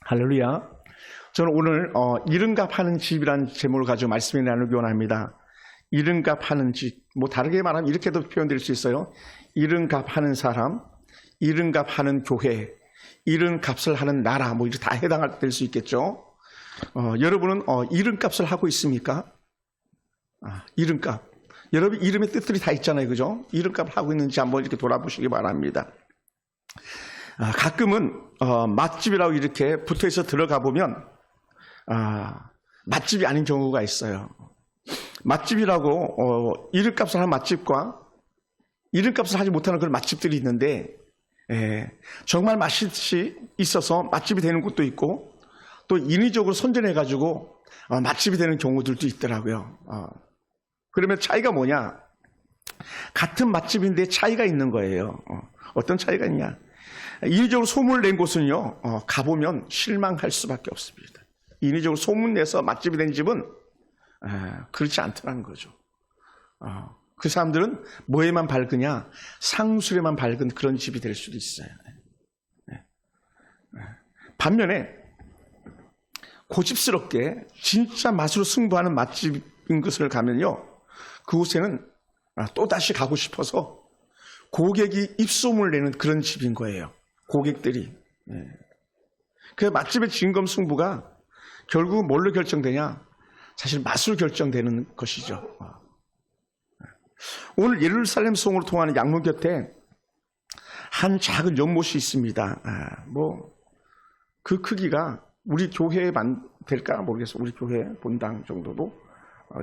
할렐루야. 저는 오늘 이른값 하는 집이라는 제목을 가지고 말씀을 나누기 원합니다. 이른값 하는 집, 다르게 말하면 이렇게도 표현될 수 있어요. 이른값 하는 사람, 이른값 하는 교회, 이른값을 하는 나라, 이렇게 다 해당될 수 있겠죠. 여러분은 이른값을 하고 있습니까? 이른값. 여러분 이름의 뜻들이 다 있잖아요, 그죠? 이른값을 하고 있는지 한번 이렇게 돌아보시기 바랍니다. 가끔은 맛집이라고 이렇게 붙어있어 들어가 보면 맛집이 아닌 경우가 있어요. 맛집이라고 이름값을 하는 맛집과 이름값을 하지 못하는 그런 맛집들이 있는데, 정말 맛이 있어서 맛집이 되는 곳도 있고 또 인위적으로 선전해가지고 맛집이 되는 경우들도 있더라고요. 그러면 차이가 뭐냐? 같은 맛집인데 차이가 있는 거예요. 어떤 차이가 있냐? 인위적으로 소문을 낸 곳은요, 가보면 실망할 수밖에 없습니다. 인위적으로 소문내서 맛집이 된 집은 그렇지 않더라는 거죠. 그 사람들은 뭐에만 밝으냐? 상술에만 밝은 그런 집이 될 수도 있어요. 반면에 고집스럽게 진짜 맛으로 승부하는 맛집인 것을 가면요, 그곳에는 또다시 가고 싶어서 고객이 입소문을 내는 그런 집인 거예요. 고객들이. 그 맛집의 진검승부가 결국 뭘로 결정되냐? 사실 맛으로 결정되는 것이죠. 오늘 예루살렘 성으로 통하는 양문 곁에 한 작은 연못이 있습니다. 그 크기가 우리 교회만 될까 모르겠어요. 우리 교회 본당 정도도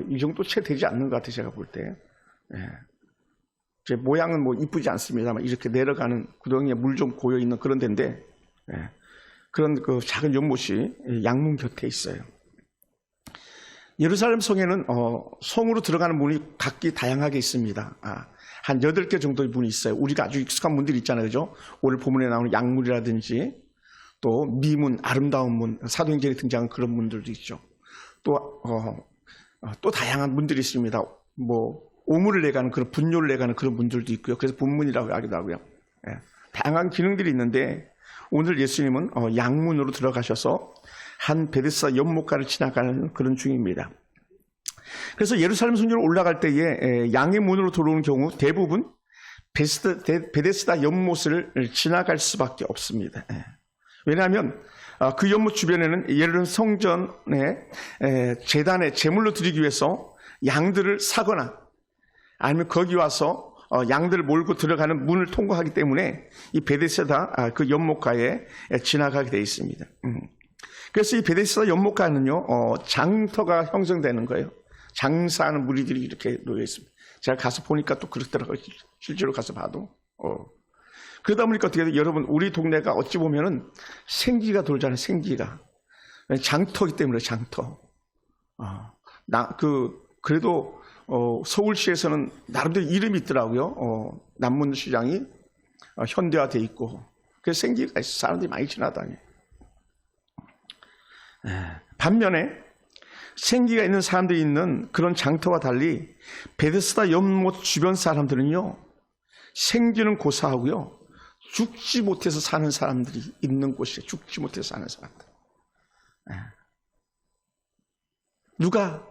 이 정도 채 되지 않는 것 같아요. 제가 볼 때. 제 모양은 이쁘지 않습니다만 이렇게 내려가는 구덩이에 물 좀 고여 있는 그런 데인데, 그런 그 작은 연못이 양문 곁에 있어요. 예루살렘 성에는 성으로 들어가는 문이 각기 다양하게 있습니다. 한 8개 정도의 문이 있어요. 우리가 아주 익숙한 문들이 있잖아요, 그죠? 오늘 본문에 나오는 양문이라든지 또 미문, 아름다운 문, 사도행전에 등장한 그런 문들도 있죠. 또 다양한 문들이 있습니다. 오물을 내가는 그런 분뇨를 내가는 그런 문들도 있고요. 그래서 분문이라고 하기도 하고요. 다양한 기능들이 있는데 오늘 예수님은 양문으로 들어가셔서 한 베데스다 연못가를 지나가는 그런 중입니다. 그래서 예루살렘 성전으로 올라갈 때에 양의 문으로 들어오는 경우 대부분 베데스다 연못을 지나갈 수밖에 없습니다. 왜냐하면 그 연못 주변에는 예루살렘 성전의 제단에 제물로 드리기 위해서 양들을 사거나 아니면 거기 와서 양들을 몰고 들어가는 문을 통과하기 때문에 이 베데스다 그 연못가에 지나가게 되어 있습니다. 그래서 이 베데스다 연못가는요, 장터가 형성되는 거예요. 장사하는 무리들이 이렇게 놓여 있습니다. 제가 가서 보니까 또 그렇더라고요. 실제로 가서 봐도. 그러다 보니까 어떻게 돼요? 여러분, 우리 동네가 어찌 보면은 생기가 돌잖아요. 생기가. 장터이기 때문에 장터. 그래도 서울시에서는 나름대로 이름이 있더라고요. 남문시장이 현대화되어 있고, 그래서 생기가 있어. 사람들이 많이 지나다녀. 반면에 생기가 있는 사람들이 있는 그런 장터와 달리 베데스다 연못 주변 사람들은요, 생기는 고사하고요, 죽지 못해서 사는 사람들이 있는 곳이에요. 죽지 못해서 사는 사람들. 누가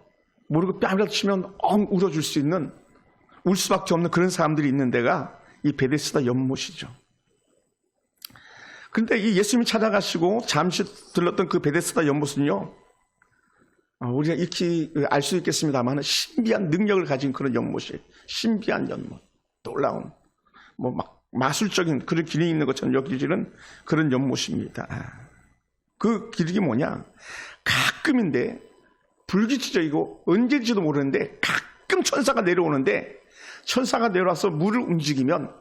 모르고 뺨이라도 치면 엉 울어줄 수 있는, 울 수밖에 없는 그런 사람들이 있는 데가 이 베데스다 연못이죠. 그런데 이 예수님이 찾아가시고 잠시 들렀던 그 베데스다 연못은요, 우리가 익히 알 수 있겠습니다만 신비한 능력을 가진 그런 연못이에요. 신비한 연못, 놀라운 마술적인 그런 기능이 있는 것처럼 여기지는 그런 연못입니다. 그 기능이 뭐냐? 가끔인데, 불규칙적이고 언제인지도 모르는데 가끔 천사가 내려오는데, 천사가 내려와서 물을 움직이면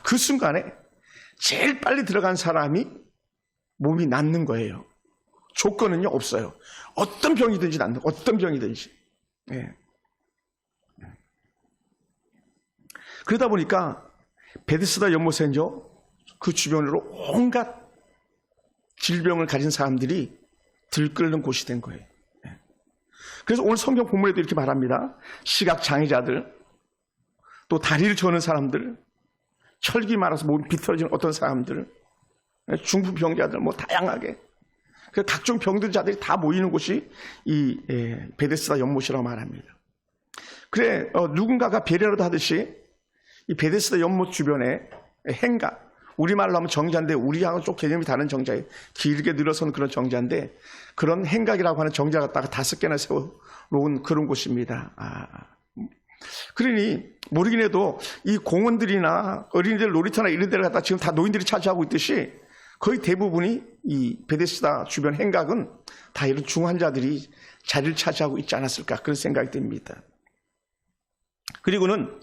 그 순간에 제일 빨리 들어간 사람이 몸이 낫는 거예요. 조건은요, 없어요. 어떤 병이든지 낫는, 어떤 병이든지. 그러다 보니까 베데스다 연못에는요, 그 주변으로 온갖 질병을 가진 사람들이 들끓는 곳이 된 거예요. 그래서 오늘 성경 본문에도 이렇게 말합니다. 시각 장애자들, 또 다리를 저는 사람들, 혈기 말아서 몸이 비틀어지는 어떤 사람들, 중풍병자들 뭐 다양하게 그 각종 병든 자들이 다 모이는 곳이 이 베데스다 연못이라고 말합니다. 그래 누군가가 배려라도 하듯이 이 베데스다 연못 주변에 행각, 우리말로 하면 정자인데 우리하고 좀 개념이 다른 정자예요. 길게 늘어서는 그런 정자인데 그런 행각이라고 하는 정자 갖다가 5개나 세워놓은 그런 곳입니다. 그러니 모르긴 해도 이 공원들이나 어린이들 놀이터나 이런 데를 갖다 지금 다 노인들이 차지하고 있듯이 거의 대부분이 이 베데스다 주변 행각은 다 이런 중환자들이 자리를 차지하고 있지 않았을까 그런 생각이 듭니다. 그리고는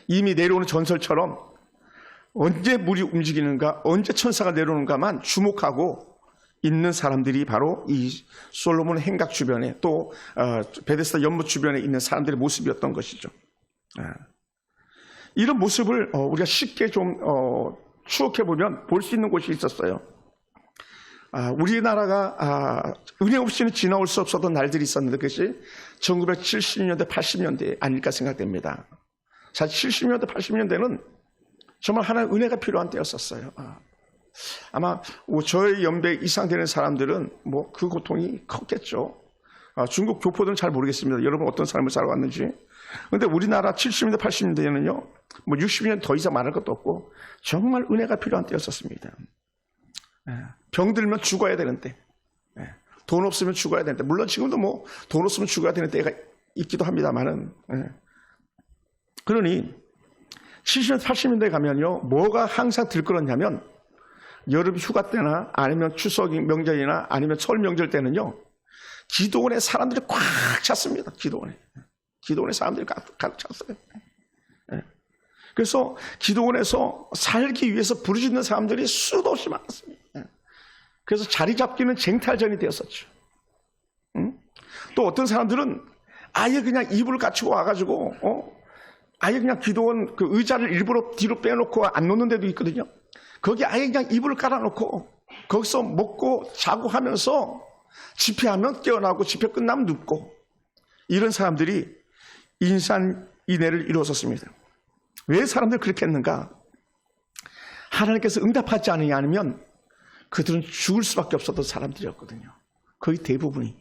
이미 내려오는 전설처럼 언제 물이 움직이는가, 언제 천사가 내려오는가만 주목하고 있는 사람들이 바로 이 솔로몬 행각 주변에 또 베데스다 연못 주변에 있는 사람들의 모습이었던 것이죠. 이런 모습을 우리가 쉽게 좀 추억해보면 볼 수 있는 곳이 있었어요. 우리나라가 은혜 없이는 지나올 수 없었던 날들이 있었는데 그것이 1970년대, 80년대 아닐까 생각됩니다. 사실 70년대, 80년대는 정말 하나의 은혜가 필요한 때였었어요. 아마 저의 연배 이상 되는 사람들은 뭐 그 고통이 컸겠죠. 중국 교포들은 잘 모르겠습니다. 여러분 어떤 삶을 살아왔는지. 그런데 우리나라 70년대, 80년대에는요, 뭐 60년 더 이상 말할 것도 없고 정말 은혜가 필요한 때였었습니다. 병 들면 죽어야 되는데, 돈 없으면 죽어야 되는데, 물론 지금도 뭐 돈 없으면 죽어야 되는 때가 있기도 합니다만은. 그러니 70년대, 80년대에 가면요, 뭐가 항상 들끓었냐면 여름 휴가 때나 아니면 추석 명절이나 아니면 설 명절 때는요, 기도원에 사람들이 꽉 찼습니다. 기도원에 사람들이 가득 찼어요. 그래서 기도원에서 살기 위해서 부르짖는 사람들이 수도 없이 많았습니다. 그래서 자리 잡기는 쟁탈전이 되었었죠. 또 어떤 사람들은 아예 그냥 이불을 갖추고 와가지고 아예 그냥 기도원 그 의자를 일부러 뒤로 빼놓고 안 놓는 데도 있거든요. 거기 아예 그냥 이불을 깔아놓고 거기서 먹고 자고 하면서 집회하면 깨어나고 집회 끝나면 눕고 이런 사람들이 인산인해를 이루었었습니다. 왜 사람들이 그렇게 했는가? 하나님께서 응답하지 않으냐 하면 그들은 죽을 수밖에 없었던 사람들이었거든요. 거의 대부분이.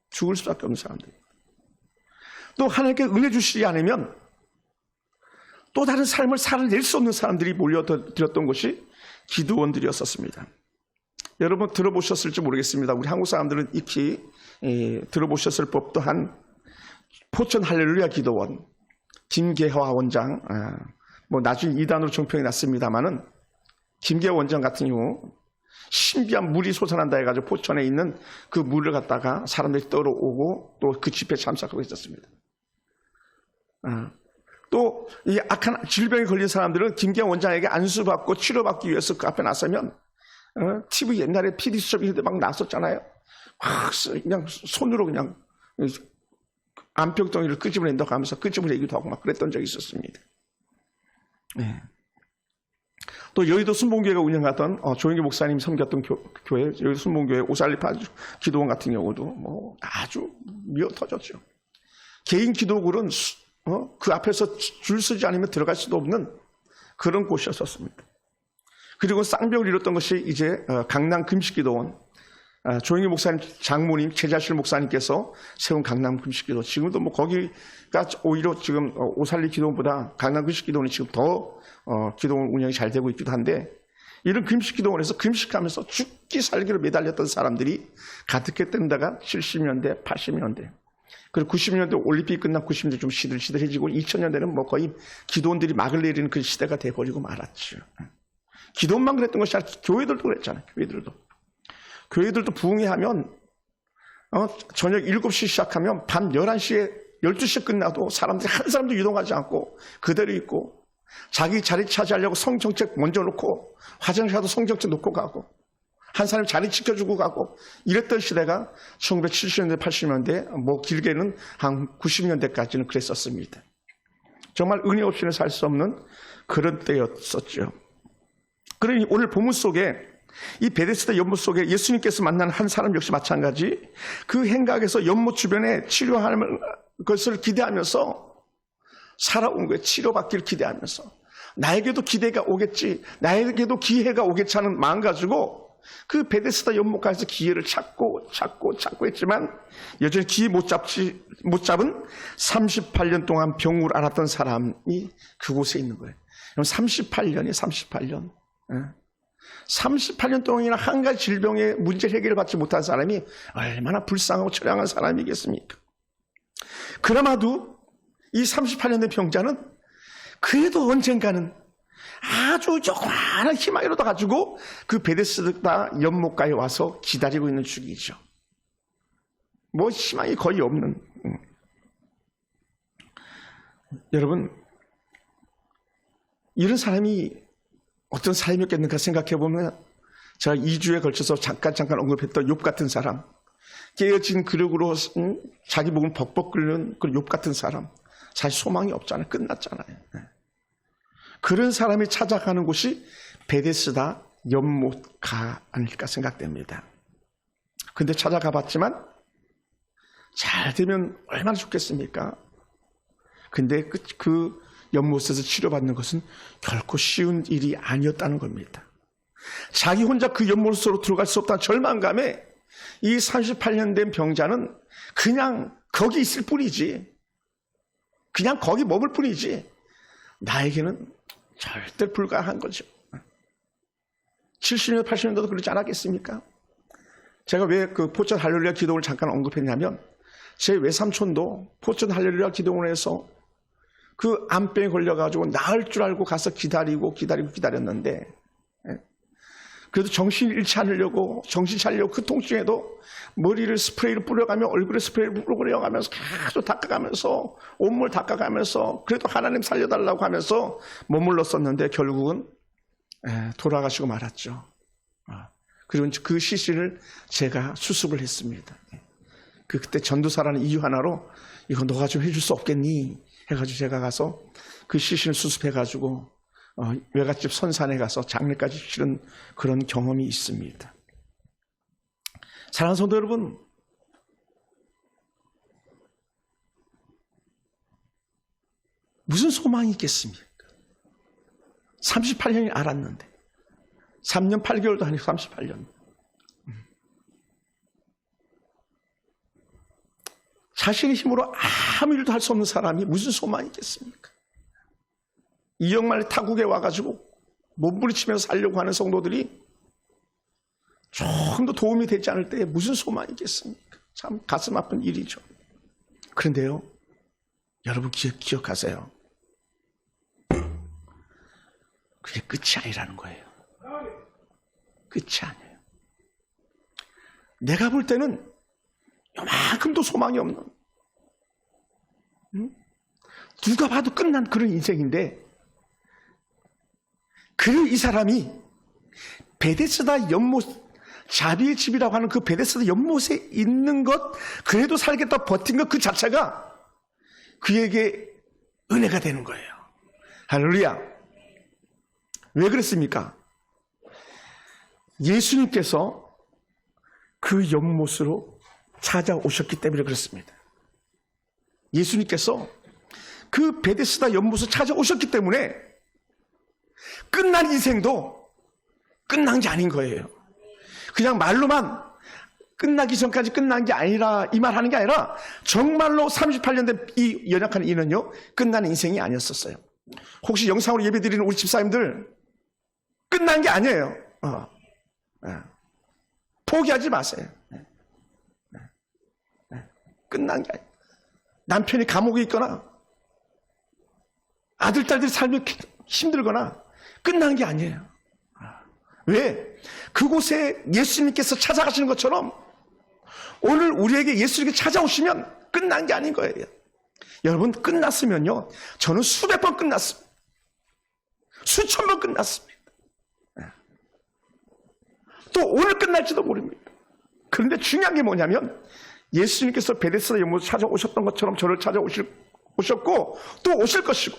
죽을 수밖에 없는 사람들. 또 하나님께 은혜 주시지 않으면 또 다른 삶을 살아낼 수 없는 사람들이 몰려들었던 것이 기도원들이었었습니다. 여러분 들어보셨을지 모르겠습니다. 우리 한국 사람들은 익히 들어보셨을 법도 한 포천 할렐루야 기도원, 김계화 원장, 뭐 나중에 이단으로 종평이 났습니다만은 김계화 원장 같은 경우 신비한 물이 솟아난다 해가지고 포천에 있는 그 물을 갖다가 사람들이 떨어오고 또 그 집회에 참석하고 있었습니다. 또 이 악한 질병에 걸린 사람들은 김계화 원장에게 안수받고 치료받기 위해서 그 앞에 나서면 TV 옛날에 PD 수첩이 막 나섰잖아요. 그냥 손으로 그냥 안병덩이를 끄집어낸다고 하면서 끄집어내기도 하고 막 그랬던 적이 있었습니다. 또 여의도 순복음교회가 운영하던 조영기 목사님이 섬겼던 교회, 여의도 순복음교회 오살리파 기도원 같은 경우도 뭐 아주 미어 터졌죠. 개인 기도굴은 그 앞에서 줄 서지 않으면 들어갈 수도 없는 그런 곳이었습니다. 그리고 쌍벽을 이뤘던 것이 이제 강남 금식기도원, 조영기 목사님 장모님 최자실 목사님께서 세운 강남 금식기도. 지금도 뭐 거기가 오히려 지금 오살리 기도원보다 강남 금식기도원이 지금 더 기도원 운영이 잘 되고 있기도 한데, 이런 금식기도원에서 금식하면서 죽기 살기로 매달렸던 사람들이 가득했던 데가 70년대, 80년대. 그리고 90년대 올림픽이 끝난 90년대 좀 시들시들해지고 2000년대는 뭐 거의 기도원들이 막을 내리는 그 시대가 돼버리고 말았죠. 기도원만 그랬던 것이 아니라 교회들도 그랬잖아요. 교회들도 부흥회하면 저녁 7시 시작하면 밤 11시에 12시에 끝나도 사람들이 한 사람도 이동하지 않고 그대로 있고, 자기 자리 차지하려고 성정책 먼저 놓고 화장실 가도 성정책 놓고 가고 한 사람이 자리 지켜주고 가고 이랬던 시대가 1970년대 80년대 뭐 길게는 한 90년대까지는 그랬었습니다. 정말 은혜 없이는 살 수 없는 그런 때였었죠. 그러니 오늘 본문 속에 이 베데스다 연못 속에 예수님께서 만난 한 사람 역시 마찬가지 그 행각에서 연못 주변에 치료하는 것을 기대하면서 살아온 거예요. 치료받기를 기대하면서 나에게도 기대가 오겠지, 나에게도 기회가 오겠지 하는 마음 가지고 그 베데스다 연못가에서 기회를 찾고 했지만 여전히 기회 못 잡은 38년 동안 병을 앓았던 사람이 그곳에 있는 거예요. 그럼 38년이에요. 38년. 38년 동안이나 한 가지 질병의 문제 해결을 받지 못한 사람이 얼마나 불쌍하고 처량한 사람이겠습니까? 그나마도 이 38년 된 병자는 그래도 언젠가는 아주 조그마한 희망이라도 가지고 그 베데스다 연못가에 와서 기다리고 있는 중이죠. 뭐 희망이 거의 없는. 여러분, 이런 사람이 어떤 사람이었겠는가 생각해 보면 제가 2주에 걸쳐서 잠깐 언급했던 욥 같은 사람, 깨어진 그릇으로 자기 목을 벅벅 끓는 그 욥 같은 사람, 사실 소망이 없잖아요. 끝났잖아요. 그런 사람이 찾아가는 곳이 베데스다 연못가 아닐까 생각됩니다. 근데 찾아가 봤지만 잘 되면 얼마나 좋겠습니까? 근데 그 연못에서 치료받는 것은 결코 쉬운 일이 아니었다는 겁니다. 자기 혼자 그 연못으로 들어갈 수 없다는 절망감에 이 38년 된 병자는 그냥 거기 있을 뿐이지, 그냥 거기 머물 뿐이지 나에게는 절대 불가한 거죠. 70년, 80년대도 그러지 않았겠습니까? 제가 왜 그 포천 할렐루야 기도원을 잠깐 언급했냐면 제 외삼촌도 포천 할렐루야 기도원을 해서 그 암병에 걸려가지고 나을 줄 알고 가서 기다렸는데 그래도 정신 잃지 않으려고, 정신 차리려고 그 통증에도 머리를 스프레이를 뿌려가며 얼굴에 스프레이를 뿌려가면서 계속 닦아가면서 온몸을 닦아가면서 그래도 하나님 살려달라고 하면서 머물렀었는데 결국은 돌아가시고 말았죠. 그리고 그 시신을 제가 수습을 했습니다. 그때 전도사라는 이유 하나로 이거 너가 좀 해줄 수 없겠니? 해가지고 제가 가서 그 시신을 수습해가지고 외갓집 선산에 가서 장례까지 치른 그런 경험이 있습니다. 사랑하는 성도 여러분, 무슨 소망이 있겠습니까? 38년이 알았는데 3년 8개월도 아니고 38년. 자신의 힘으로 아무 일도 할 수 없는 사람이 무슨 소망이 있겠습니까? 이역만의 타국에 와가지고 몸부림치면서 살려고 하는 성도들이 조금도 도움이 되지 않을 때 무슨 소망이 있겠습니까? 참 가슴 아픈 일이죠. 그런데요, 여러분 기억하세요. 그게 끝이 아니라는 거예요. 끝이 아니에요. 내가 볼 때는 요만큼도 소망이 없는, 누가 봐도 끝난 그런 인생인데 이 사람이 베데스다 연못, 자비의 집이라고 하는 그 베데스다 연못에 있는 것, 그래도 살겠다 버틴 것 그 자체가 그에게 은혜가 되는 거예요. 할렐루야. 왜 그랬습니까? 예수님께서 그 연못으로 찾아오셨기 때문에 그렇습니다. 예수님께서 그 베데스다 연못으로 찾아오셨기 때문에 끝난 인생도 끝난 게 아닌 거예요. 그냥 말로만 끝나기 전까지 끝난 게 아니라, 이 말 하는 게 아니라 정말로 38년 된 이 연약한 이는요, 끝난 인생이 아니었었어요. 혹시 영상으로 예배드리는 우리 집사님들 끝난 게 아니에요. 포기하지 마세요. 끝난 게 아니에요. 남편이 감옥에 있거나 아들, 딸들이 삶이 힘들거나 끝난 게 아니에요. 왜? 그곳에 예수님께서 찾아가시는 것처럼 오늘 우리에게 예수님께 찾아오시면 끝난 게 아닌 거예요. 여러분, 끝났으면요, 저는 수백 번 끝났습니다. 수천 번 끝났습니다. 또 오늘 끝날지도 모릅니다. 그런데 중요한 게 뭐냐면 예수님께서 베데스다 연못에 찾아오셨던 것처럼 저를 찾아오셨고 또 오실 것이고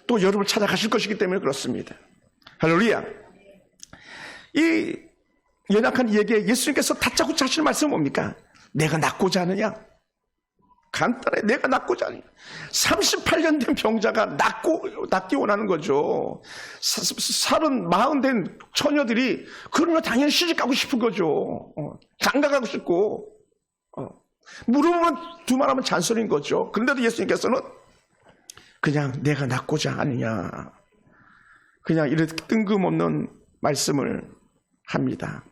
또 여러분을 찾아가실 것이기 때문에 그렇습니다. 할렐루야. 이 연약한 이에게 예수님께서 다짜고짜 하시는 말씀은 뭡니까? 내가 낫고자 하느냐? 간단해. 내가 낫고자 하니. 38년 된 병자가 낫기 원하는 거죠. 40 된 처녀들이 그러면 당연히 시집 가고 싶은 거죠. 장가 가고 싶고. 물으면 두말하면 잔소리인 거죠. 그런데도 예수님께서는 그냥 내가 낫고자 하느냐. 그냥 이렇게 뜬금없는 말씀을 합니다.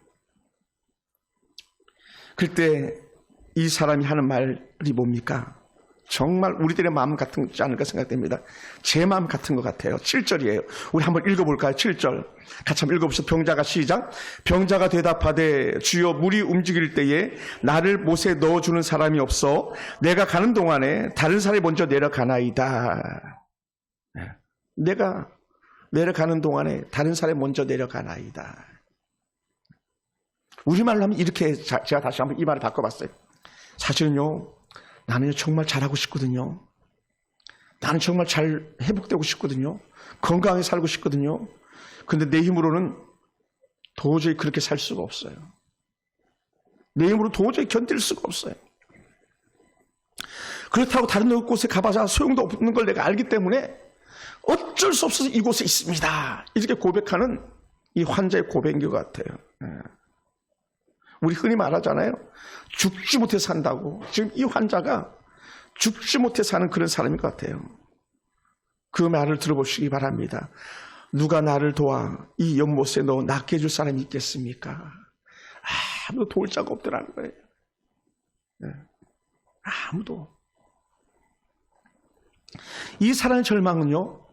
그때 이 사람이 하는 말이 뭡니까? 정말 우리들의 마음 같지 않을까 생각됩니다. 제 마음 같은 것 같아요. 7절이에요. 우리 한번 읽어볼까요? 7절. 같이 한번 읽어보시죠. 병자가 시작. 병자가 대답하되 주여 물이 움직일 때에 나를 못에 넣어주는 사람이 없어 내가 가는 동안에 다른 사람이 먼저 내려가나이다. 내가 내려가는 동안에 다른 사람이 먼저 내려가나이다. 우리말로 하면 이렇게 제가 다시 한번 이 말을 바꿔봤어요. 사실은요, 나는 정말 잘하고 싶거든요. 나는 정말 잘 회복되고 싶거든요. 건강하게 살고 싶거든요. 근데 내 힘으로는 도저히 그렇게 살 수가 없어요. 내 힘으로 도저히 견딜 수가 없어요. 그렇다고 다른 곳에 가봐야 소용도 없는 걸 내가 알기 때문에 어쩔 수 없어서 이곳에 있습니다. 이렇게 고백하는 이 환자의 고백인 것 같아요. 우리 흔히 말하잖아요. 죽지 못해 산다고. 지금 이 환자가 죽지 못해 사는 그런 사람인 것 같아요. 그 말을 들어보시기 바랍니다. 누가 나를 도와 이 연못에 너 낫게 해줄 사람이 있겠습니까? 아무도 도울 자가 없더라는 거예요. 아무도. 이 사람의 절망은요,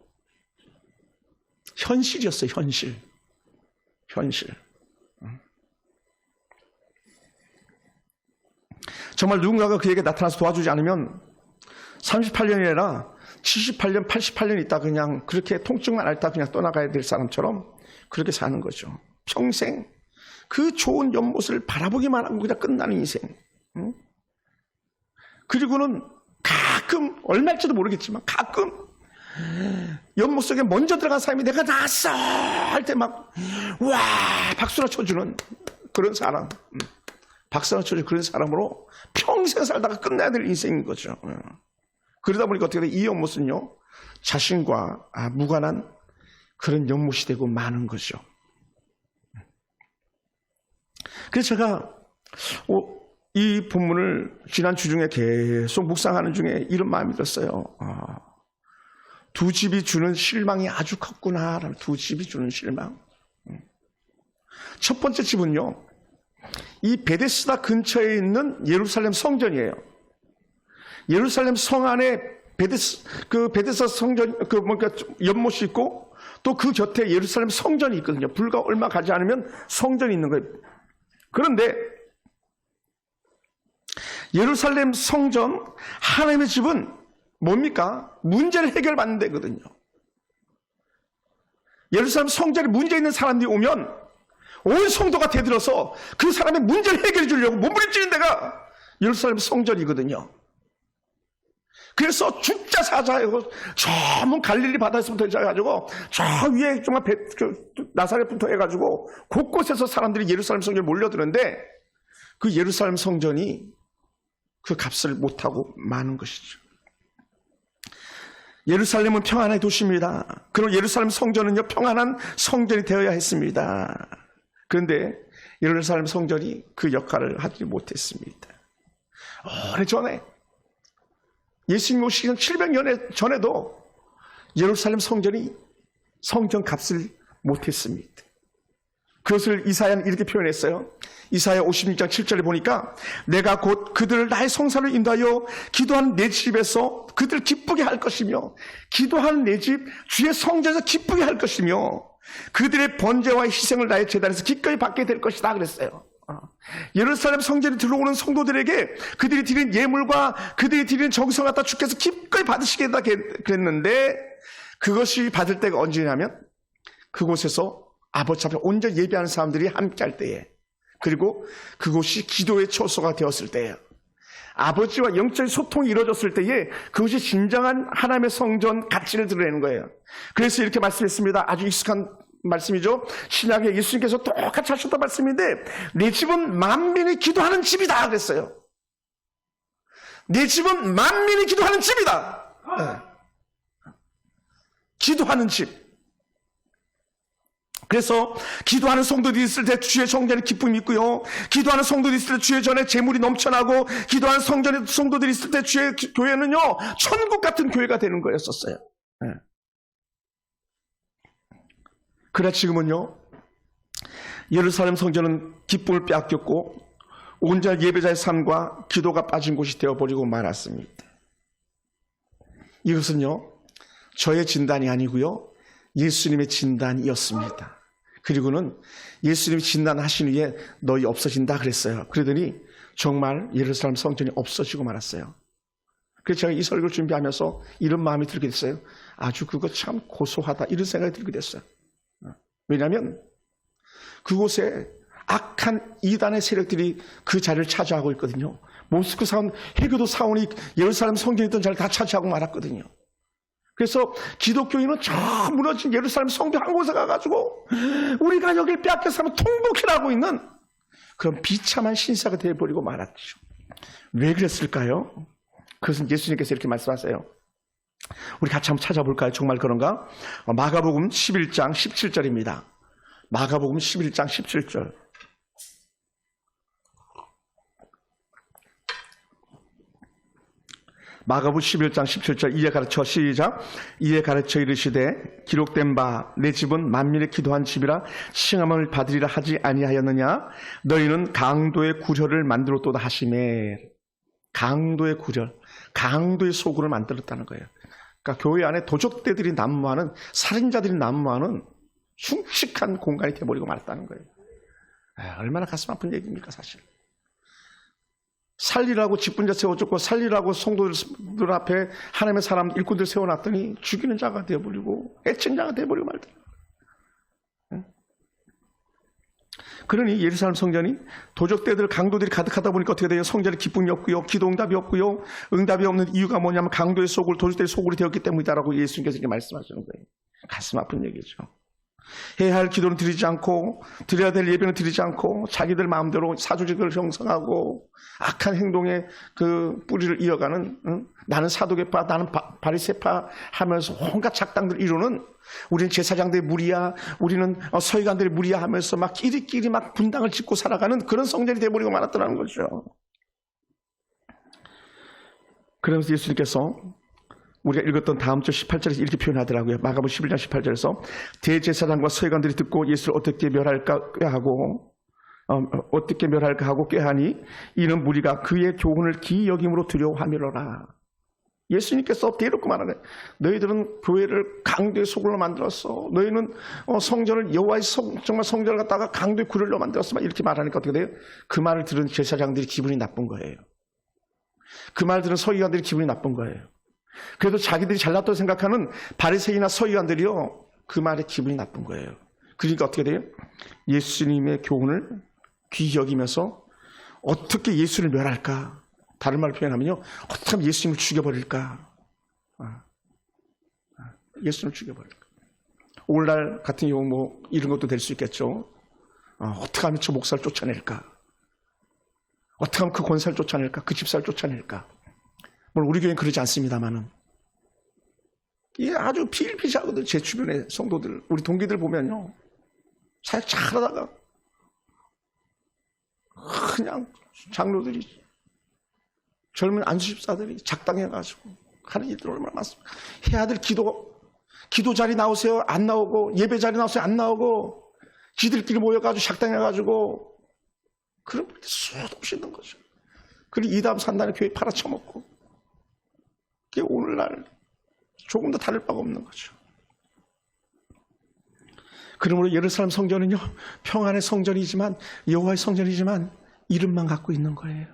현실이었어요. 현실. 정말 누군가가 그에게 나타나서 도와주지 않으면 38년이라 78년, 88년 있다 그냥 그렇게 통증만 앓다 그냥 떠나가야 될 사람처럼 그렇게 사는 거죠. 평생 그 좋은 연못을 바라보기만 하고 그냥 끝나는 인생. 그리고는 가끔, 얼마일지도 모르겠지만 가끔 연못 속에 먼저 들어간 사람이 내가 나았어 할 때 막 와 박수나 쳐주는 그런 사람. 박수나 쳐주는 그런 사람으로 평생 살다가 끝나야 될 인생인 거죠. 그러다 보니까 어떻게 돼? 이 연못은요, 자신과 무관한 그런 연못이 되고 마는 거죠. 그래서 제가 이 본문을 지난 주 중에 계속 묵상하는 중에 이런 마음이 들었어요. 두 집이 주는 실망이 아주 컸구나. 두 집이 주는 실망. 첫 번째 집은요, 이 베데스다 근처에 있는 예루살렘 성전이에요. 예루살렘 성 안에 베데스다 성전, 연못이 있고, 또 그 곁에 예루살렘 성전이 있거든요. 불과 얼마 가지 않으면 성전이 있는 거예요. 그런데, 예루살렘 성전, 하나님의 집은 뭡니까? 문제를 해결받는 데거든요. 예루살렘 성전에 문제 있는 사람들이 오면, 온 성도가 대들어서 그 사람의 문제를 해결해 주려고 몸부림치는 데가 예루살렘 성전이거든요. 그래서 죽자 사자하고 저 먼 갈릴리 바다에서부터 해가지고 저 위에 정말 나사렛부터 해가지고 곳곳에서 사람들이 예루살렘 성전에 몰려드는데 그 예루살렘 성전이 그 값을 못하고 마는 것이죠. 예루살렘은 평안의 도시입니다. 그럼 예루살렘 성전은요, 평안한 성전이 되어야 했습니다. 그런데 예루살렘 성전이 그 역할을 하지 못했습니다. 오래전에 예수님 오시기 전 700년 전에도 예루살렘 성전이 성전 값을 못했습니다. 그것을 이사야는 이렇게 표현했어요. 이사야 56장 7절에 보니까 내가 곧 그들을 나의 성사로 인도하여 기도하는 내 집에서 그들을 기쁘게 할 것이며 기도하는 내 집 주의 성전에서 기쁘게 할 것이며 그들의 번제와 희생을 나의 제단에서 기꺼이 받게 될 것이다 그랬어요. 예루살렘 성전에 들어오는 성도들에게 그들이 드린 예물과 그들이 드리는 정성 갖다 주께서 기꺼이 받으시겠다 그랬는데 그것이 받을 때가 언제냐면 그곳에서 아버지 앞에 온전히 예배하는 사람들이 함께 할 때에 그리고 그곳이 기도의 초소가 되었을 때예요. 아버지와 영적인 소통이 이루어졌을 때에 그것이 진정한 하나님의 성전 가치를 드러내는 거예요. 그래서 이렇게 말씀했습니다. 아주 익숙한 말씀이죠. 신약에 예수님께서 똑같이 하셨던 말씀인데 내 집은 만민이 기도하는 집이다 그랬어요. 내 집은 만민이 기도하는 집이다. 네. 기도하는 집. 그래서 기도하는 성도들이 있을 때 주의 성전에 기쁨이 있고요. 기도하는 성도들이 있을 때 주의 전에 재물이 넘쳐나고, 기도하는 성도들이 있을 때 주의 교회는요, 천국 같은 교회가 되는 거였었어요. 네. 그러나 지금은요, 예루살렘 성전은 기쁨을 빼앗겼고 온전한 예배자의 삶과 기도가 빠진 곳이 되어버리고 말았습니다. 이것은요, 저의 진단이 아니고요, 예수님의 진단이었습니다. 그리고는 예수님이 진단하신 후에 너희 없어진다 그랬어요. 그러더니 정말 예루살렘 성전이 없어지고 말았어요. 그래서 제가 이 설교를 준비하면서 이런 마음이 들게 됐어요. 아주 그거 참 고소하다, 이런 생각이 들게 됐어요. 왜냐하면 그곳에 악한 이단의 세력들이 그 자리를 차지하고 있거든요. 모스크 사원, 해교도 사원이 예루살렘 성전에 있던 자리를 다 차지하고 말았거든요. 그래서 기독교인은 저 무너진 예루살렘 성전 한 곳에 가가지고 우리가 여길 빼앗겨서 하면 통곡해라고 있는 그런 비참한 신사가 되어버리고 말았죠. 왜 그랬을까요? 그것은 예수님께서 이렇게 말씀하세요. 우리 같이 한번 찾아볼까요? 정말 그런가? 마가복음 11장 17절입니다. 마가복음 11장 17절. 마가복음 11장 17절. 이에 가르쳐, 시작. 이에 가르쳐 이르시되 기록된 바 내 집은 만민의 기도한 집이라 칭함을 받으리라 하지 아니하였느냐. 너희는 강도의 구절을 만들었도다 하시매. 강도의 구절, 강도의 소굴을 만들었다는 거예요. 그러니까 교회 안에 도적대들이 난무하는, 살인자들이 난무하는 흉측한 공간이 되어버리고 말았다는 거예요. 얼마나 가슴 아픈 얘기입니까, 사실. 살리라고 직분자 세워줬고, 살리라고 성도들 앞에 하나님의 사람 일꾼들 세워놨더니 죽이는 자가 되어버리고 애청자가 되어버리고 말더라. 그러니 예루살렘 성전이 도적대들, 강도들이 가득하다 보니까 어떻게 돼요? 성전에 기쁨이 없고요, 기도 응답이 없고요. 응답이 없는 이유가 뭐냐면 강도의 소굴, 도적대의 소굴이 되었기 때문이다라고 예수님께서 이렇게 말씀하시는 거예요. 가슴 아픈 얘기죠. 해야 할 기도는 드리지 않고, 드려야 될 예배는 드리지 않고, 자기들 마음대로 사조직을 형성하고 악한 행동의 그 뿌리를 이어가는, 나는 사도계파, 나는 바리새파 하면서 온갖 작당들을 이루는, 우리는 제사장들의 무리야, 우리는 서기관들의 무리야 하면서 막 끼리끼리 막 분당을 짓고 살아가는 그런 성전이 되어버리고 말았더라는 거죠. 그러면서 예수님께서 우리가 읽었던 다음 절 18절에서 이렇게 표현하더라고요. 마가복음 11장 18절에서 대제사장과 서기관들이 듣고 예수를 어떻게 멸할까 꾀하고, 어떻게 멸할까 하고 꾀하니 이는 무리가 그의 교훈을 기이 여김으로 두려워하미로라. 예수님께서 대놓고 말하네. 너희들은 교회를 강도의 소굴로 만들었어. 너희는 성전을 여호와의 정말 성전을 갖다가 강도의 구렬로 만들었어. 막 이렇게 말하니까 어떻게 돼요? 그 말을 들은 제사장들이 기분이 나쁜 거예요. 그 말을 들은 서기관들이 기분이 나쁜 거예요. 그래도 자기들이 잘났다고 생각하는 바리새인이나 서기관들이요, 그 말에 기분이 나쁜 거예요. 그러니까 어떻게 돼요? 예수님의 교훈을 귀히 여기면서 어떻게 예수를 멸할까? 다른 말로 표현하면요, 어떻게 하면 예수님을 죽여버릴까? 예수님을 죽여버릴까? 오늘날 같은 경우 뭐 이런 것도 될 수 있겠죠. 어떻게 하면 저 목사를 쫓아낼까? 어떻게 하면 그 권사를 쫓아낼까? 그 집사를 쫓아낼까? 물론 우리 교회는 그러지 않습니다만은, 이게 아주 비일비재하거든요. 제 주변의 성도들, 우리 동기들 보면요, 사역 잘하다가 그냥 장로들이, 젊은 안수집사들이 작당해가지고 하는 일들 얼마나 많습니까? 해야 될 기도 자리 나오세요, 안 나오고, 예배 자리 나오세요, 안 나오고, 지들끼리 모여가지고 작당해가지고 그런 분들 수도 없이 있는 거죠. 그리고 이담 산다는 교회 팔아쳐먹고, 그게 오늘날 조금 더 다를 바가 없는 거죠. 그러므로 예루살렘 성전은요, 평안의 성전이지만, 여호와의 성전이지만 이름만 갖고 있는 거예요.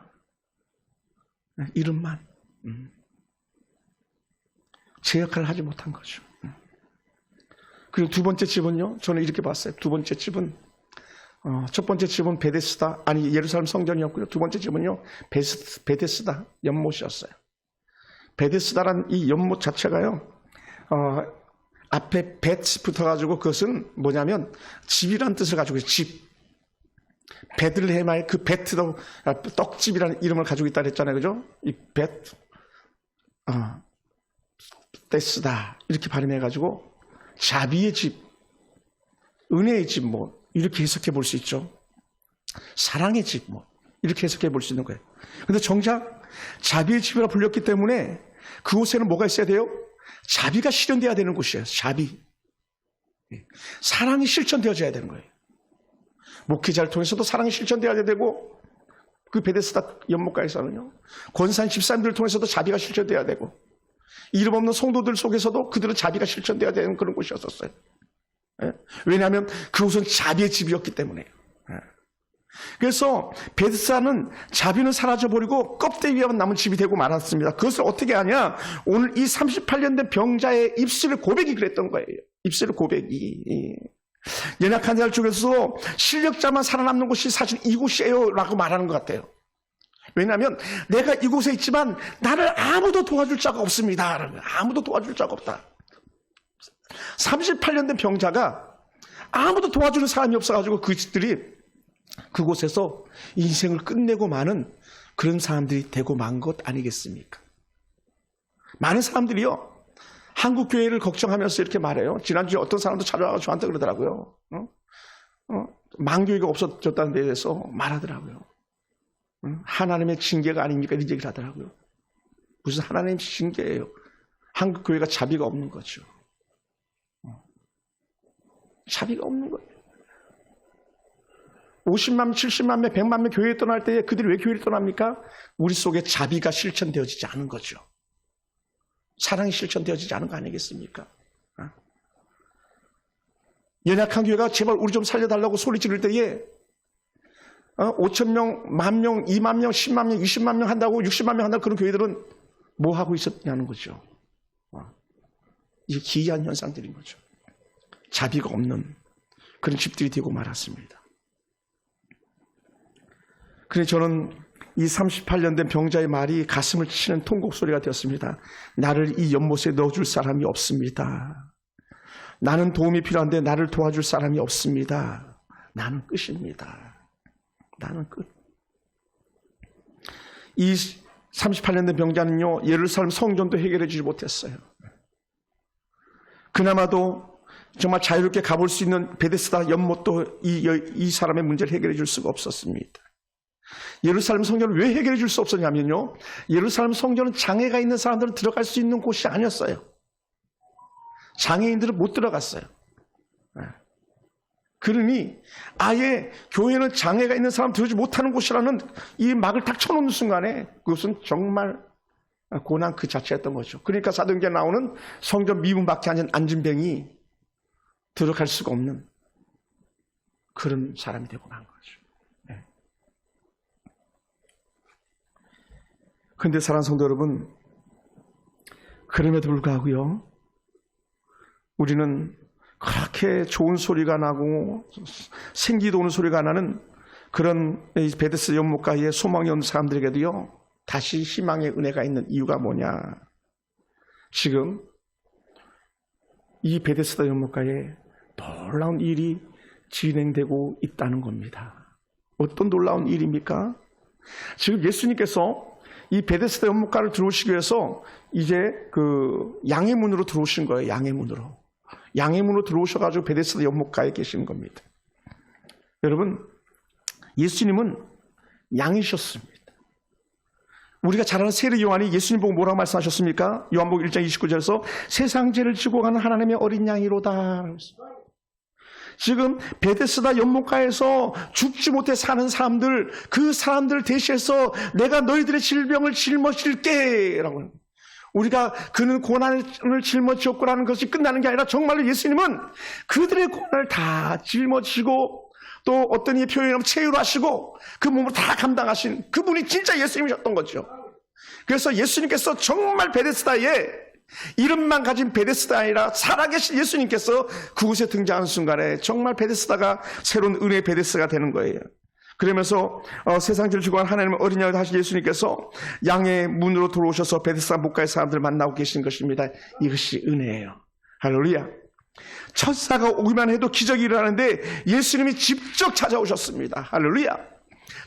이름만. 제 역할을 하지 못한 거죠. 그리고 두 번째 집은요, 저는 이렇게 봤어요. 두 번째 집은, 첫 번째 집은 예루살렘 성전이었고요. 두 번째 집은요, 베데스다 연못이었어요. 베데스다란 이 연못 자체가요, 앞에 벳 붙어가지고 그것은 뭐냐면 집이란 뜻을 가지고 있어요. 집. 베들레헴의 그 베트도 떡집이라는 이름을 가지고 있다 그랬잖아요. 그죠? 이 베데스다 이렇게 발음해가지고 자비의 집, 은혜의 집 뭐 이렇게 해석해 볼 수 있죠. 사랑의 집 뭐 이렇게 해석해 볼 수 있는 거예요. 근데 정작 자비의 집이라 불렸기 때문에 그곳에는 뭐가 있어야 돼요? 자비가 실현돼야 되는 곳이에요. 자비. 사랑이 실천되어져야 되는 거예요. 목회자를 통해서도 사랑이 실천되어야 되고, 그 베데스다 연못가에서는요, 권사님 집사님들을 통해서도 자비가 실천되어야 되고, 이름 없는 성도들 속에서도 그들은 자비가 실천되어야 되는 그런 곳이었었어요. 왜냐하면 그곳은 자비의 집이었기 때문에요. 그래서 베데스다는 자비는 사라져버리고 껍데기만 남은 집이 되고 말았습니다. 그것을 어떻게 하냐? 오늘 이 38년 된 병자의 입술의 고백이 그랬던 거예요. 입술의 고백이. 연약한 자들 중에서도 실력자만 살아남는 곳이 사실 이곳이에요 라고 말하는 것 같아요. 왜냐하면 내가 이곳에 있지만 나를 아무도 도와줄 자가 없습니다. 아무도 도와줄 자가 없다. 38년 된 병자가 아무도 도와주는 사람이 없어가지고 그들이 그곳에서 인생을 끝내고 마는 그런 사람들이 되고 만 것 아니겠습니까? 많은 사람들이요, 한국 교회를 걱정하면서 이렇게 말해요. 지난주에 어떤 사람도 찾아와서 저한테 그러더라고요. 망교회가 없어졌다는 데 대해서 말하더라고요. 하나님의 징계가 아닙니까? 이런 얘기를 하더라고요. 무슨 하나님의 징계예요? 한국 교회가 자비가 없는 거죠. 자비가 없는 거예요. 50만 명, 70만 명, 100만 명 교회에 떠날 때 그들이 왜 교회를 떠납니까? 우리 속에 자비가 실천되어지지 않은 거죠. 사랑이 실천되어지지 않은 거 아니겠습니까? 연약한 교회가 제발 우리 좀 살려달라고 소리 지를 때에 5천 명, 10,000명, 2만 명, 10만 명, 20만 명 한다고 60만 명 한다고 그런 교회들은 뭐 하고 있었냐는 거죠. 이게 기이한 현상들인 거죠. 자비가 없는 그런 집들이 되고 말았습니다. 그래서 저는 이 38년 된 병자의 말이 가슴을 치는 통곡 소리가 되었습니다. 나를 이 연못에 넣어줄 사람이 없습니다. 나는 도움이 필요한데 나를 도와줄 사람이 없습니다. 나는 끝입니다. 나는 끝. 이 38년 된 병자는요, 예루살렘 성전도 해결해 주지 못했어요. 그나마도 정말 자유롭게 가볼 수 있는 베데스다 연못도 이 사람의 문제를 해결해 줄 수가 없었습니다. 예루살렘 성전을 왜 해결해 줄 수 없었냐면요, 예루살렘 성전은 장애가 있는 사람들은 들어갈 수 있는 곳이 아니었어요. 장애인들은 못 들어갔어요. 그러니 아예 교회는 장애가 있는 사람 들어오지 못하는 곳이라는 이 막을 딱 쳐놓는 순간에 그것은 정말 고난 그 자체였던 거죠. 그러니까 사도행전에 나오는 성전 미문 밖에 앉은 안진뱅이 들어갈 수가 없는 그런 사람이 되고 만 거죠. 그런데 사랑하는 성도 여러분, 그럼에도 불구하고요, 우리는 그렇게 좋은 소리가 나고 생기도 오는 소리가 나는 그런 베데스다 연못가에 소망이 없는 사람들에게도요, 다시 희망의 은혜가 있는 이유가 뭐냐? 지금 이 베데스다 연못가에 놀라운 일이 진행되고 있다는 겁니다. 어떤 놀라운 일입니까? 지금 예수님께서 이 베데스다 연못가를 들어오시기 위해서 이제 그 양의 문으로 들어오신 거예요. 양의 문으로. 양의 문으로 들어오셔가지고 베데스다 연못가에 계시는 겁니다. 여러분, 예수님은 양이셨습니다. 우리가 잘 아는 세례 요한이 예수님 보고 뭐라고 말씀하셨습니까? 요한복음 1장 29절에서 세상 죄를 지고 가는 하나님의 어린 양이로다. 지금 베데스다 연못가에서 죽지 못해 사는 사람들, 그 사람들 대신해서 내가 너희들의 질병을 짊어질게 라고 합니다. 우리가 그는 고난을 짊어지었고라는 것이 끝나는 게 아니라 정말로 예수님은 그들의 고난을 다 짊어지고 또 어떤 이의 표현이라면 체유하시고 그 몸을 다 감당하신 그분이 진짜 예수님이셨던 거죠. 그래서 예수님께서 정말 베데스다에 이름만 가진 베데스다 아니라 살아계신 예수님께서 그곳에 등장하는 순간에 정말 베데스다가 새로운 은혜의 베데스다가 되는 거예요. 그러면서 세상 죄를 지고 간 하나님의 어린 양을 하신 예수님께서 양의 문으로 들어오셔서 베데스다 못가의 사람들을 만나고 계신 것입니다. 이것이 은혜예요. 할렐루야. 천사가 오기만 해도 기적이 일어나는데 예수님이 직접 찾아오셨습니다. 할렐루야.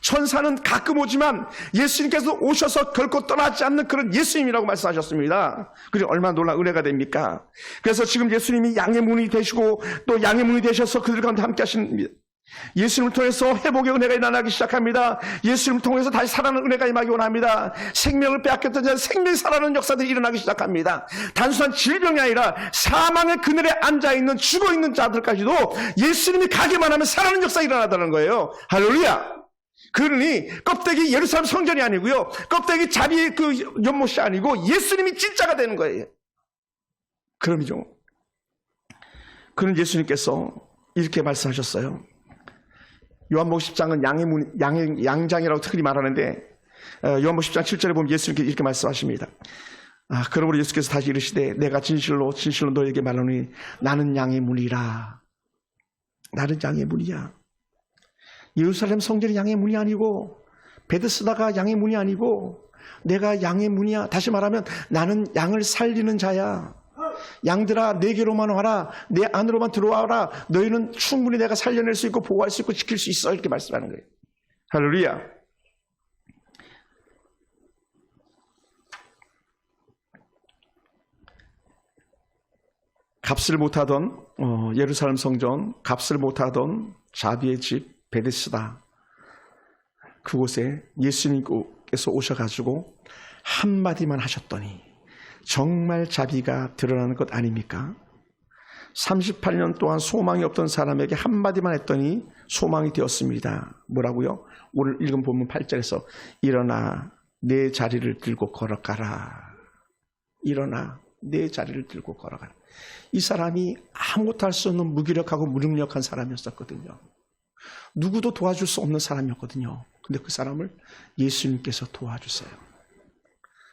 천사는 가끔 오지만 예수님께서 오셔서 결코 떠나지 않는 그런 예수님이라고 말씀하셨습니다. 그리고 얼마나 놀라운 은혜가 됩니까? 그래서 지금 예수님이 양의 문이 되시고 또 양의 문이 되셔서 그들 가운데 함께 하십니다. 예수님을 통해서 회복의 은혜가 일어나기 시작합니다. 예수님을 통해서 다시 살아나는 은혜가 임하기 원합니다. 생명을 빼앗겼던 자 생명이 살아나는 역사들이 일어나기 시작합니다. 단순한 질병이 아니라 사망의 그늘에 앉아있는 죽어있는 자들까지도 예수님이 가기만 하면 살아나는 역사가 일어나다는 거예요. 할렐루야. 그러니 껍데기 예루살렘 성전이 아니고요, 껍데기 자비 그 연못이 아니고 예수님이 진짜가 되는 거예요. 그럼이죠. 그런 예수님께서 이렇게 말씀하셨어요. 요한복음 10장은 양장이라고 특히 말하는데 요한복음 10장 7절에 보면 예수님께서 이렇게 말씀하십니다. 그러므로 예수께서 다시 이르시되 내가 진실로 너에게 말하노니 나는 양의 문이라. 나는 양의 문이야. 예루살렘 성전이 양의 문이 아니고 베데스다가 양의 문이 아니고 내가 양의 문이야. 다시 말하면 나는 양을 살리는 자야. 양들아 내게로만 와라. 내 안으로만 들어와라. 너희는 충분히 내가 살려낼 수 있고 보호할 수 있고 지킬 수 있어. 이렇게 말씀하는 거예요. 할렐루야. 값을 못하던 예루살렘 성전, 값을 못하던 자비의 집 베데스다, 그곳에 예수님께서 오셔가지고 한마디만 하셨더니 정말 자비가 드러나는 것 아닙니까? 38년 동안 소망이 없던 사람에게 한마디만 했더니 소망이 되었습니다. 뭐라고요? 오늘 읽은 본문 8절에서 일어나 내 자리를 들고 걸어가라. 일어나 내 자리를 들고 걸어가라. 이 사람이 아무것도 할 수 없는 무기력하고 무능력한 사람이었었거든요. 누구도 도와줄 수 없는 사람이었거든요. 근데 그 사람을 예수님께서 도와주세요.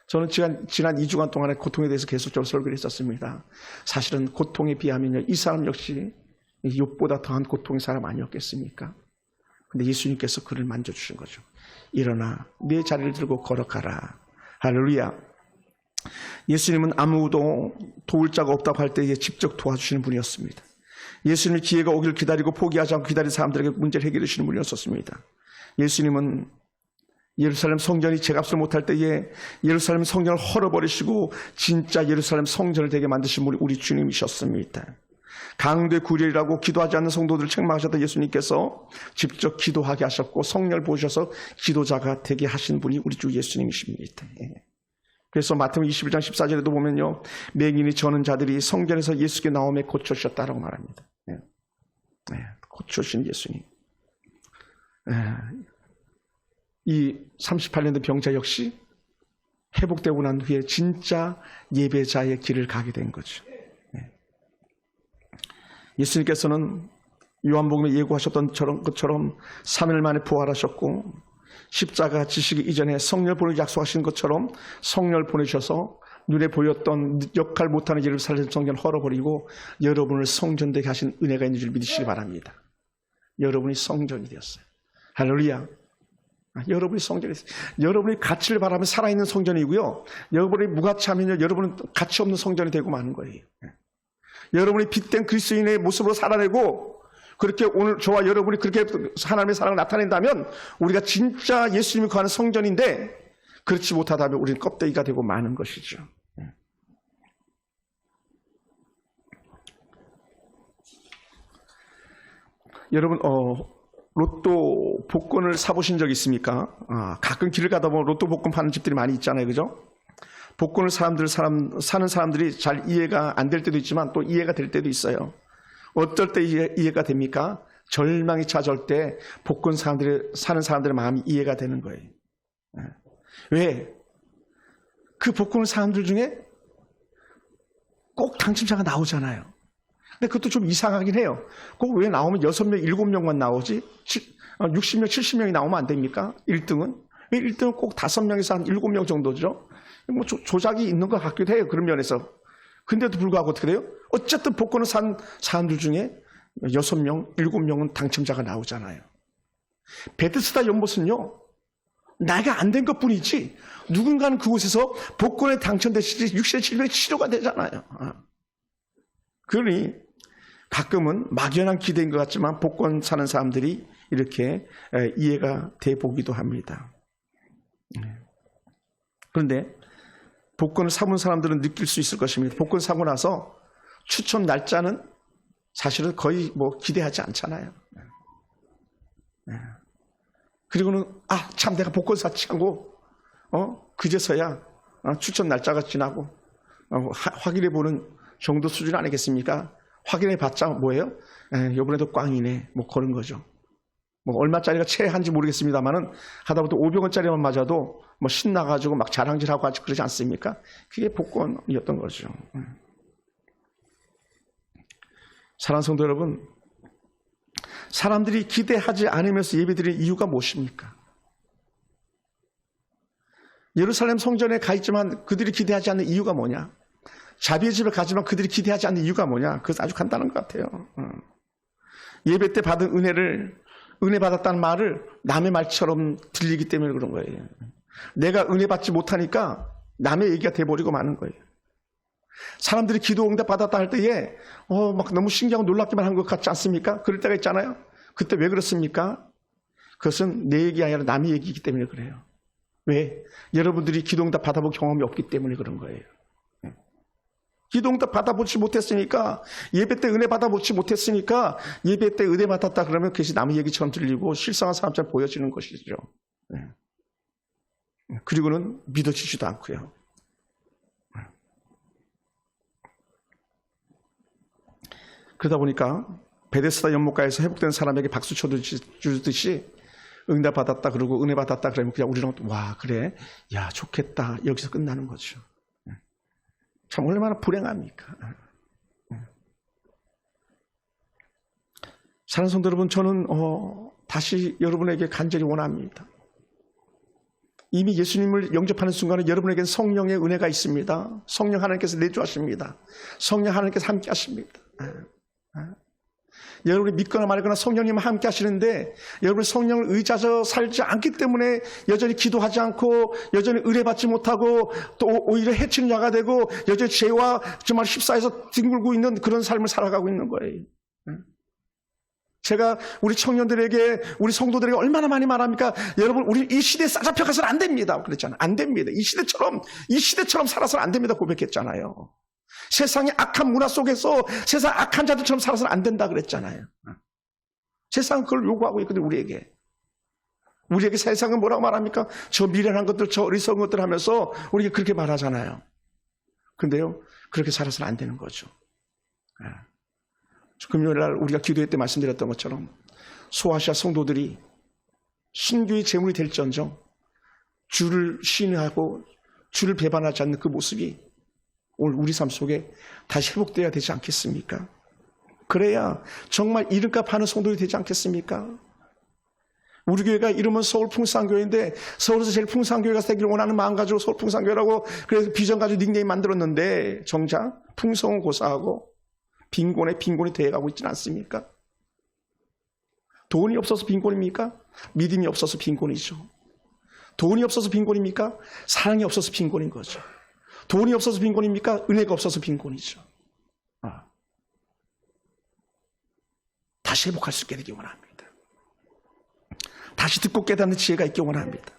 저는 지난 2주간 동안에 고통에 대해서 계속적으로 설교를 했었습니다. 사실은 고통에 비하면요, 이 사람 역시 욥보다 더한 고통의 사람 아니었겠습니까? 근데 예수님께서 그를 만져주신 거죠. 일어나 내 자리를 들고 걸어가라. 할렐루야. 예수님은 아무도 도울 자가 없다고 할 때에 직접 도와주시는 분이었습니다. 예수님이 기회가 오기를 기다리고 포기하지 않고 기다린 사람들에게 문제를 해결해 주시는 분이었습니다. 예수님은 예루살렘 성전이 제값을 못할 때에 예루살렘 성전을 헐어버리시고 진짜 예루살렘 성전을 되게 만드신 분이 우리 주님이셨습니다. 강도의 구렬이라고 기도하지 않는 성도들을 책망하셨던 예수님께서 직접 기도하게 하셨고 성령을 부으셔서 기도자가 되게 하신 분이 우리 주 예수님이십니다. 그래서 마태복음 21장 14절에도 보면요, 맹인이 저는 자들이 성전에서 예수께 나오며 고쳐주셨다라고 말합니다. 고쳐주신 예수님. 이 38년 된 병자 역시 회복되고 난 후에 진짜 예배자의 길을 가게 된 거죠. 예수님께서는 요한복음에 예고하셨던 것처럼 3일 만에 부활하셨고 십자가 지시기 이전에 성령을 보내기 약속하신 것처럼 성령을 보내셔서 눈에 보였던 역할 못하는 예루살렘 성전을 헐어버리고 여러분을 성전되게 하신 은혜가 있는 줄 믿으시기 바랍니다. 여러분이 성전이 되었어요. 할렐루야. 여러분이 성전이 됐어요. 여러분이 가치를 바라면 살아있는 성전이고요, 여러분이 무가치하면요, 여러분은 가치 없는 성전이 되고 마는 거예요. 여러분이 빛된 그리스도인의 모습으로 살아내고 그렇게 오늘 저와 여러분이 그렇게 하나님의 사랑을 나타낸다면 우리가 진짜 예수님이 거하는 성전인데, 그렇지 못하다면 우리는 껍데기가 되고 마는 것이죠. 여러분 로또 복권을 사보신 적 있습니까? 가끔 길을 가다 보면 로또 복권 파는 집들이 많이 있잖아요. 그죠? 복권을 사는 사람들이 잘 이해가 안 될 때도 있지만 또 이해가 될 때도 있어요. 어떨 때 이해가 됩니까? 절망이 찾아올 때 복권 사는 사람들의 마음이 이해가 되는 거예요. 왜? 그 복권 사람들 중에 꼭 당첨자가 나오잖아요. 근데 그것도 좀 이상하긴 해요. 꼭 왜 나오면 6명, 7명만 나오지? 60명, 70명이 나오면 안 됩니까? 1등은? 왜 1등은 꼭 5명에서 한 7명 정도죠? 뭐 조작이 있는 것 같기도 해요. 그런 면에서. 근데도 불구하고 어떻게 돼요? 어쨌든 복권을 산 사람들 중에 6명, 7명은 당첨자가 나오잖아요. 베데스다 연못은요, 나이가 안 된 것 뿐이지 누군가는 그곳에서 복권에 당첨되시지 60세, 70세 치료가 되잖아요. 그러니 가끔은 막연한 기대인 것 같지만 복권 사는 사람들이 이렇게 이해가 돼 보기도 합니다. 그런데 복권을 사본 사람들은 느낄 수 있을 것입니다. 복권 사고 나서 추첨 날짜는 사실은 거의 뭐 기대하지 않잖아요. 그리고는 참 내가 복권 샀지 하고 그제서야 추첨 날짜가 지나고 확인해 보는 정도 수준 아니겠습니까? 확인해 봤자 뭐예요? 이번에도 꽝이네 뭐 그런 거죠. 뭐 얼마짜리가 최한지 모르겠습니다만은 하다못해 500원짜리만 맞아도 뭐 신나가지고 막 자랑질하고 하지 그러지 않습니까? 그게 복권이었던 거죠. 사랑하는 성도 여러분, 사람들이 기대하지 않으면서 예배드리는 이유가 무엇입니까? 예루살렘 성전에 가 있지만 그들이 기대하지 않는 이유가 뭐냐? 자비의 집에 가지만 그들이 기대하지 않는 이유가 뭐냐? 그것은 아주 간단한 것 같아요. 예배 때 받은 은혜 받았다는 말을 남의 말처럼 들리기 때문에 그런 거예요. 내가 은혜 받지 못하니까 남의 얘기가 돼버리고 마는 거예요. 사람들이 기도 응답 받았다 할 때에 막 너무 신기하고 놀랍기만 한 것 같지 않습니까? 그럴 때가 있잖아요. 그때 왜 그렇습니까? 그것은 내 얘기 아니라 남의 얘기이기 때문에 그래요. 왜? 여러분들이 기도 응답 받아본 경험이 없기 때문에 그런 거예요. 기도 응답 받아보지 못했으니까, 예배 때 은혜 받아보지 못했으니까 예배 때 은혜 받았다 그러면 그것이 남의 얘기처럼 들리고 실상한 사람처럼 보여지는 것이죠. 그리고는 믿어지지도 않고요. 그러다 보니까 베데스다 연못가에서 회복된 사람에게 박수 쳐주듯이 응답 받았다 그러고 은혜 받았다 그러면 그냥 우리는 와 그래 야 좋겠다 여기서 끝나는 거죠. 참 얼마나 불행합니까? 사랑하는 성도 여러분, 저는 다시 여러분에게 간절히 원합니다. 이미 예수님을 영접하는 순간에 여러분에게는 성령의 은혜가 있습니다. 성령 하나님께서 내주하십니다. 성령 하나님께서 함께 하십니다. 여러분이 믿거나 말거나 성령님은 함께 하시는데 여러분이 성령을 의지해서 살지 않기 때문에 여전히 기도하지 않고 여전히 의뢰받지 못하고 또 오히려 해치는 자가 되고 여전히 죄와 정말 휩싸여서 뒹굴고 있는 그런 삶을 살아가고 있는 거예요. 제가 우리 청년들에게 우리 성도들에게 얼마나 많이 말합니까? 여러분 우리 이 시대에 싸잡혀 가서는 안 됩니다. 그랬잖아요. 안 됩니다. 이 시대처럼 살아서는 안 됩니다. 고백했잖아요. 세상의 악한 문화 속에서 세상 악한 자들처럼 살아서는 안 된다 그랬잖아요. 세상은 그걸 요구하고 있거든요. 우리에게 세상은 뭐라고 말합니까? 저 미련한 것들, 저 어리석은 것들 하면서 우리에게 그렇게 말하잖아요. 근데요, 그렇게 살아서는 안 되는 거죠. 금요일날 우리가 기도회 때 말씀드렸던 것처럼 소아시아 성도들이 신교의 제물이 될지언정 주를 신뢰하고 주를 배반하지 않는 그 모습이 오늘 우리 삶 속에 다시 회복되어야 되지 않겠습니까? 그래야 정말 이름값 하는 성도들이 되지 않겠습니까? 우리 교회가 이름은 서울 풍산교회인데 서울에서 제일 풍산교회가 되기를 원하는 마음 가지고 서울 풍산교회라고 그래서 비전 가지고 닉네임 만들었는데 정작 풍성은 고사하고 빈곤이 되어가고 있지는 않습니까? 돈이 없어서 빈곤입니까? 믿음이 없어서 빈곤이죠. 돈이 없어서 빈곤입니까? 사랑이 없어서 빈곤인 거죠. 돈이 없어서 빈곤입니까? 은혜가 없어서 빈곤이죠. 다시 회복할 수 있게 되기 원합니다. 다시 듣고 깨닫는 지혜가 있기 원합니다.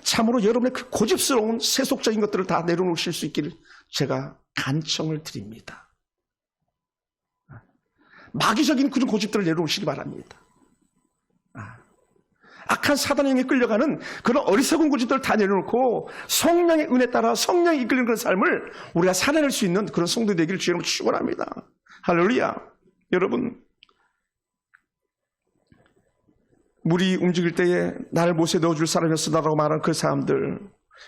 참으로 여러분의 그 고집스러운 세속적인 것들을 다 내려놓으실 수 있기를 제가 간청을 드립니다. 마귀적인 그런 고집들을 내려놓으시기 바랍니다. 악한 사단의 영에 끌려가는 그런 어리석은 고집들을 다 내려놓고 성령의 은혜 따라 성령이 이끌리는 그런 삶을 우리가 살아낼 수 있는 그런 성도들이 되기를 주님으로 축원합니다. 할렐루야. 여러분, 물이 움직일 때에 나를 못에 넣어줄 사람이었으라고 말하는 그 사람들,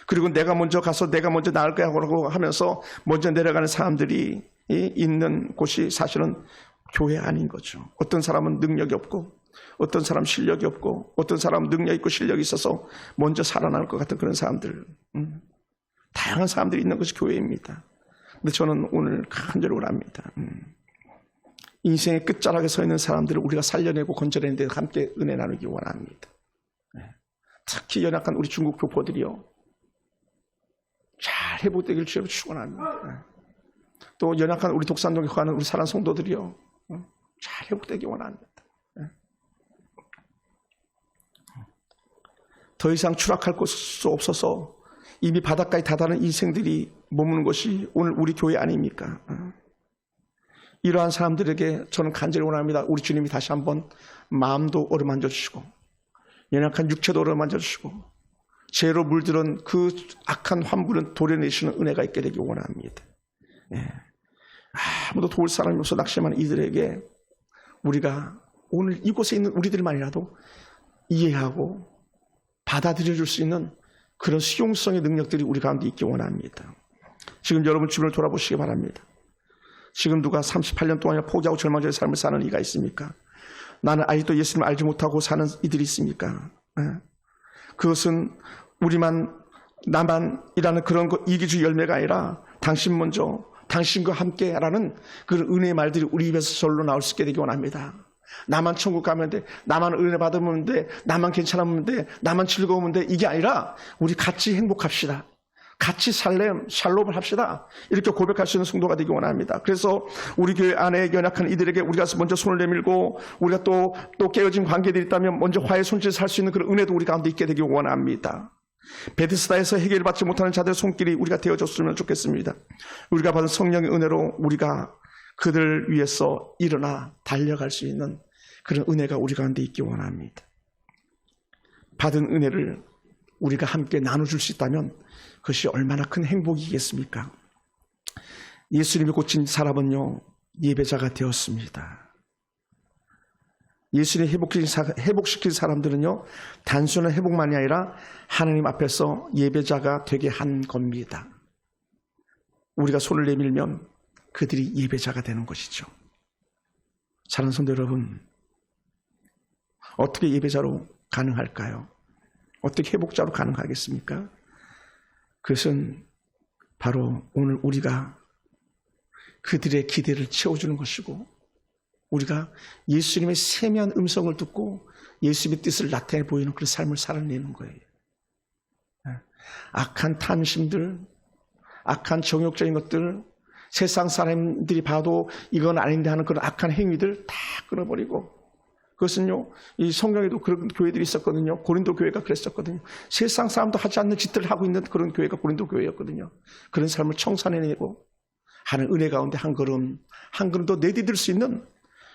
그리고 내가 먼저 가서 내가 먼저 나을 거야 라고 하면서 먼저 내려가는 사람들이 있는 곳이 사실은 교회 아닌 거죠. 어떤 사람은 능력이 없고 어떤 사람 실력이 없고 어떤 사람은 능력 있고 실력이 있어서 먼저 살아날 것 같은 그런 사람들, 다양한 사람들이 있는 것이 교회입니다. 근데 저는 오늘 간절히 원합니다. 인생의 끝자락에 서 있는 사람들을 우리가 살려내고 건져내는 데 함께 은혜 나누기 원합니다. 특히 연약한 우리 중국 교포들이요, 잘 회복되길 주여 축원합니다. 또 연약한 우리 독산동에 가는 우리 사랑 성도들이요, 잘 회복되기 원합니다. 더 이상 추락할 수 없어서 이미 바닥까지 다다른 인생들이 머무는 것이 오늘 우리 교회 아닙니까? 이러한 사람들에게 저는 간절히 원합니다. 우리 주님이 다시 한번 마음도 어루만져 주시고 연약한 육체도 어루만져 주시고 죄로 물들은 그 악한 환부는 도려내시는 은혜가 있게 되기 원합니다. 아무도 도울 사람이 없어 낙심하는 이들에게 우리가 오늘 이곳에 있는 우리들만이라도 이해하고 받아들여줄 수 있는 그런 수용성의 능력들이 우리 가운데 있기 원합니다. 지금 여러분 주변을 돌아보시기 바랍니다. 지금 누가 38년 동안이나 포기하고 절망적인 삶을 사는 이가 있습니까? 나는 아직도 예수님을 알지 못하고 사는 이들이 있습니까? 그것은 우리만 나만이라는 그런 이기주의 열매가 아니라 당신 먼저 당신과 함께라는 그런 은혜의 말들이 우리 입에서 절로 나올 수 있게 되기 원합니다. 나만 천국 가면 돼, 나만 은혜 받으면 돼, 나만 괜찮으면 돼, 나만 즐거우면 돼, 이게 아니라 우리 같이 행복합시다. 같이 샬롬을 합시다. 이렇게 고백할 수 있는 성도가 되기 원합니다. 그래서 우리 교회 안에 연약한 이들에게 우리가 먼저 손을 내밀고 우리가 또 깨어진 관계들이 있다면 먼저 화해 손짓을 할 수 있는 그런 은혜도 우리 가운데 있게 되기 원합니다. 베데스다에서 해결을 받지 못하는 자들의 손길이 우리가 되어줬으면 좋겠습니다. 우리가 받은 성령의 은혜로 우리가 그들을 위해서 일어나 달려갈 수 있는 그런 은혜가 우리 가운데 있기 원합니다. 받은 은혜를 우리가 함께 나눠줄 수 있다면 그것이 얼마나 큰 행복이겠습니까? 예수님이 고친 사람은요, 예배자가 되었습니다. 예수님이 회복시킨 사람들은요, 단순한 회복만이 아니라 하나님 앞에서 예배자가 되게 한 겁니다. 우리가 손을 내밀면 그들이 예배자가 되는 것이죠. 사랑하는 성도 여러분, 어떻게 예배자로 가능할까요? 어떻게 회복자로 가능하겠습니까? 그것은 바로 오늘 우리가 그들의 기대를 채워주는 것이고 우리가 예수님의 세미한 음성을 듣고 예수님의 뜻을 나타내 보이는 그런 삶을 살아내는 거예요. 악한 탐심들, 악한 정욕적인 것들, 세상 사람들이 봐도 이건 아닌데 하는 그런 악한 행위들 다 끊어버리고, 그것은요, 이 성경에도 그런 교회들이 있었거든요. 고린도 교회가 그랬었거든요. 세상 사람도 하지 않는 짓들을 하고 있는 그런 교회가 고린도 교회였거든요. 그런 삶을 청산해내고 하는 은혜 가운데 한 걸음 더 내디딜 수 있는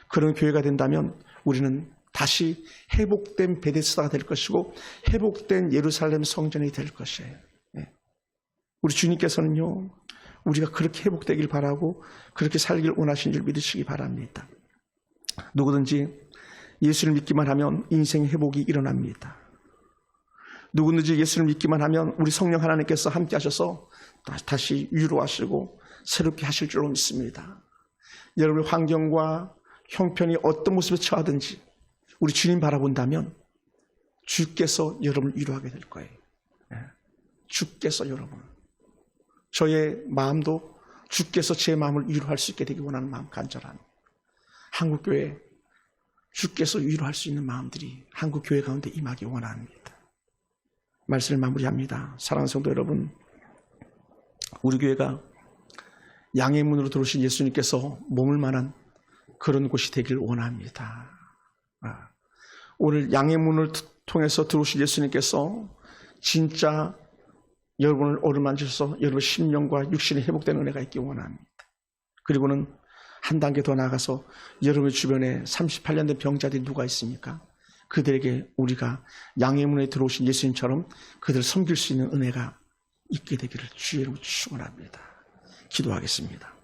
그런 교회가 된다면 우리는 다시 회복된 베데스다가 될 것이고 회복된 예루살렘 성전이 될 것이에요. 우리 주님께서는요, 우리가 그렇게 회복되길 바라고 그렇게 살길 원하신 줄 믿으시기 바랍니다. 누구든지 예수를 믿기만 하면 인생의 회복이 일어납니다. 누구든지 예수를 믿기만 하면 우리 성령 하나님께서 함께 하셔서 다시 위로하시고 새롭게 하실 줄로 믿습니다. 여러분의 환경과 형편이 어떤 모습에 처하든지 우리 주님 바라본다면 주께서 여러분을 위로하게 될 거예요. 주께서 여러분, 저의 마음도 주께서 제 마음을 위로할 수 있게 되기 원하는 마음 간절합니다. 한국교회 주께서 위로할 수 있는 마음들이 한국교회 가운데 임하기 원합니다. 말씀을 마무리합니다. 사랑하는 성도 여러분, 우리 교회가 양의 문으로 들어오신 예수님께서 머물 만한 그런 곳이 되길 원합니다. 오늘 양의 문을 통해서 들어오신 예수님께서 진짜 여러분을 어루만지셔서 여러분의 심령과 육신이 회복되는 은혜가 있기 원합니다. 그리고는 한 단계 더 나아가서 여러분의 주변에 38년 된 병자들이 누가 있습니까? 그들에게 우리가 양의 문에 들어오신 예수님처럼 그들을 섬길 수 있는 은혜가 있게 되기를 주의 이름으로 축원합니다. 기도하겠습니다.